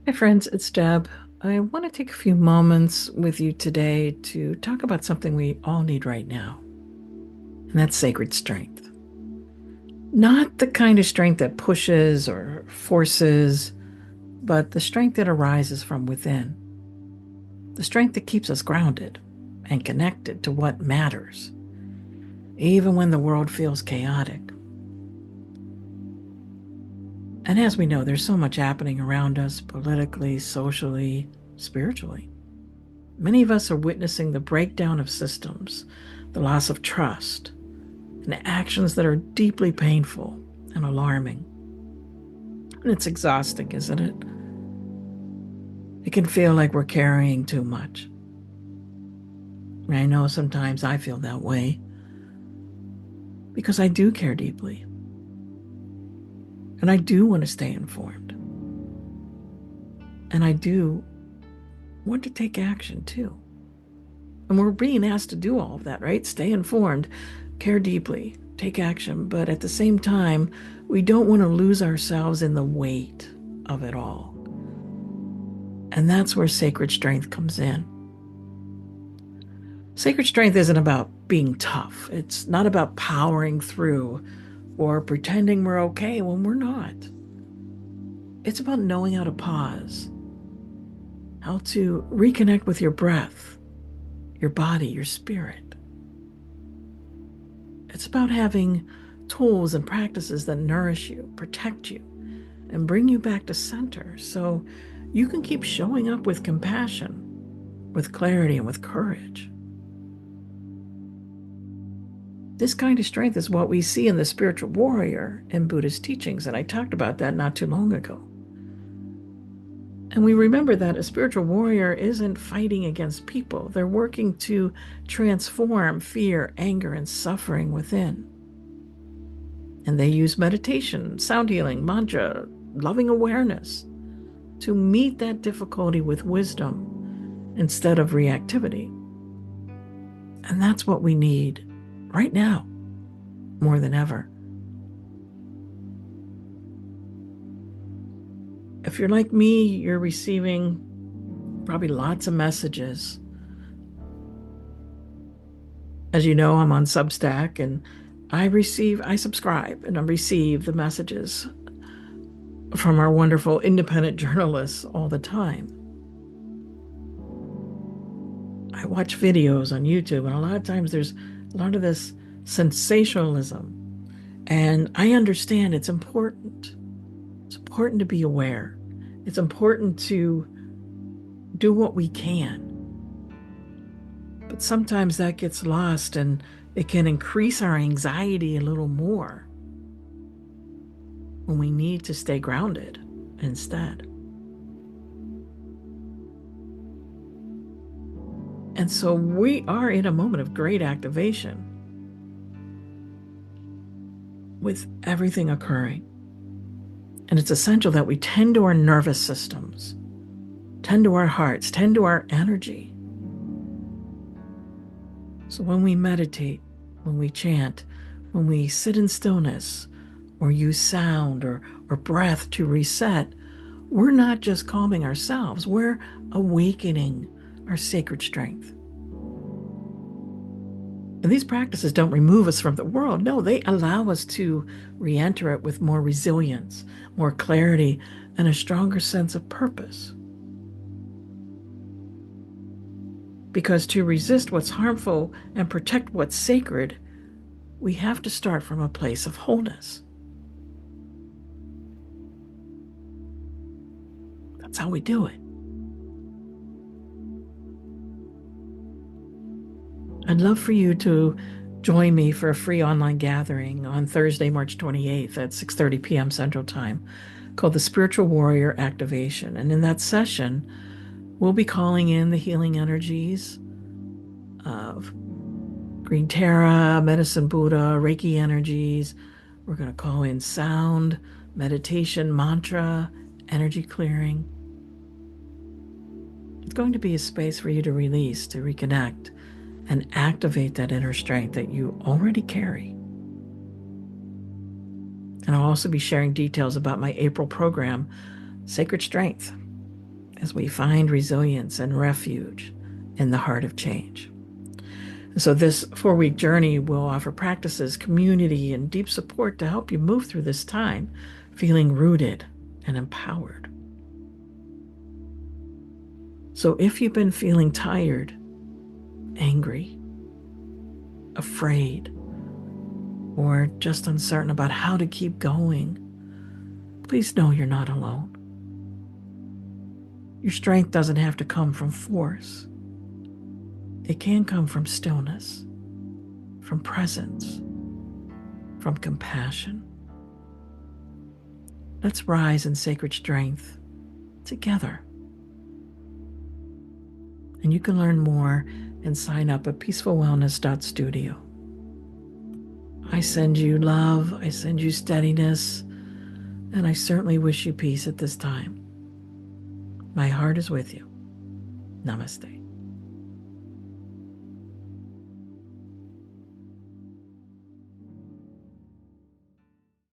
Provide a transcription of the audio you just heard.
Hi, friends, it's Deb. I want to take a few moments with you today to talk about something we all need right now, and that's sacred strength. Not the kind of strength that pushes or forces, but the strength that arises from within, the strength that keeps us grounded and connected to what matters, even when the world feels chaotic. And as we know, there's so much happening around us politically, socially, spiritually. Many of us are witnessing the breakdown of systems, the loss of trust, and actions that are deeply painful and alarming. And it's exhausting, isn't it? It can feel like we're carrying too much. And I know sometimes I feel that way because I do care deeply and I do want to stay informed and I do want to take action too. And we're being asked to do all of that, right? Stay informed, care deeply, take action. But at the same time, we don't want to lose ourselves in the weight of it all. And that's where sacred strength comes in. Sacred strength isn't about being tough, it's not about powering through or pretending we're okay when we're not. It's about knowing how to pause, how to reconnect with your breath, your body, your spirit. It's about having tools and practices that nourish you, protect you, and bring you back to center so you can keep showing up with compassion, with clarity, and with courage. This kind of strength is what we see in the spiritual warrior in Buddhist teachings, and I talked about that not too long ago. And we remember that a spiritual warrior isn't fighting against people, they're working to transform fear, anger, and suffering within. And they use meditation, sound healing, mantra, loving awareness to meet that difficulty with wisdom instead of reactivity. And that's what we need right now more than ever. If you're like me, you're receiving probably lots of messages. As you know, I'm on Substack and I subscribe and I receive the messages from our wonderful independent journalists all the time. I watch videos on YouTube, and a lot of times there's a lot of this sensationalism. And I understand it's important. It's important to be aware. It's important to do what we can. But sometimes that gets lost and it can increase our anxiety a little more when we need to stay grounded instead. And so we are in a moment of great activation with everything occurring. And it's essential that we tend to our nervous systems, tend to our hearts, tend to our energy. So when we meditate, when we chant, when we sit in stillness, or use sound or breath to reset, we're not just calming ourselves, we're awakening our sacred strength. And these practices don't remove us from the world. No, they allow us to re enter it with more resilience, more clarity, and a stronger sense of purpose. Because to resist what's harmful and protect what's sacred, we have to start from a place of wholeness. That's how we do it. I'd love for you to join me for a free online gathering on Thursday, March 28th at 6:30 p.m. Central Time called the Spiritual Warrior Activation. And in that session, we'll be calling in the healing energies of Green Terra, Medicine Buddha, Reiki energies. We're going to call in sound, meditation, mantra, energy clearing. It's going to be a space for you to release, to reconnect, and activate that inner strength that you already carry. And I'll also be sharing details about my April program, Sacred Strength. as we find resilience and refuge in the heart of change. So this 4-week journey will offer practices, community, and deep support to help you move through this time feeling rooted and empowered. So if you've been feeling tired, angry, afraid, or just uncertain about how to keep going, please know you're not alone. Your strength doesn't have to come from force. It can come from stillness, from presence, from compassion. Let's rise in sacred strength together. And you can learn more and sign up at peacefulwellness.studio. I send you love, I send you steadiness, and I certainly wish you peace at this time. My heart is with you. Namaste.